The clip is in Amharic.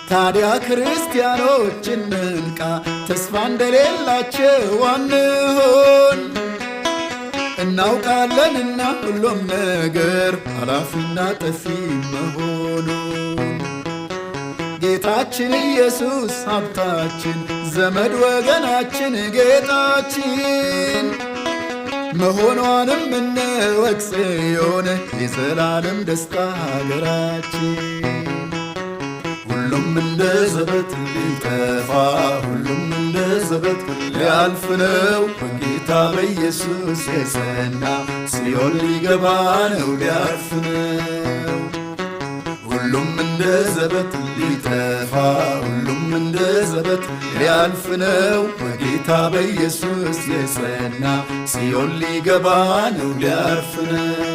ታዲያ ክርስቲያኖች እንንቃ፣ ተስፋ እንደሌላቸው አንሆን። እናውቃለንና ሁሉም ነገር ኃላፊና ጠፊ መሆኑን። ጌታችን ኢየሱስ ሀብታችን፣ ዘመድ ወገናችን ጌጣችን መሆኗንም እንወቅ ጽዮን፣ የዘላለም ደስታ ሀገራችን። ሁሉም እንደ ዘበት ሊጠፋ፣ ሁሉም እንደ ዘበት ሊያልፍ ነው። በጌታ በኢየሱስ የጸና ጽዮን ሊገባ ነው፣ ሊያልፍ ነው። ሁሉም እንደ ዘበት ሊጠፋ፣ ሁሉም እንደ ዘበት ሊያልፍ ነው። በጌታ በኢየሱስ የጸና ጽዮን ሊገባ ነው፣ ሊያልፍ ነው።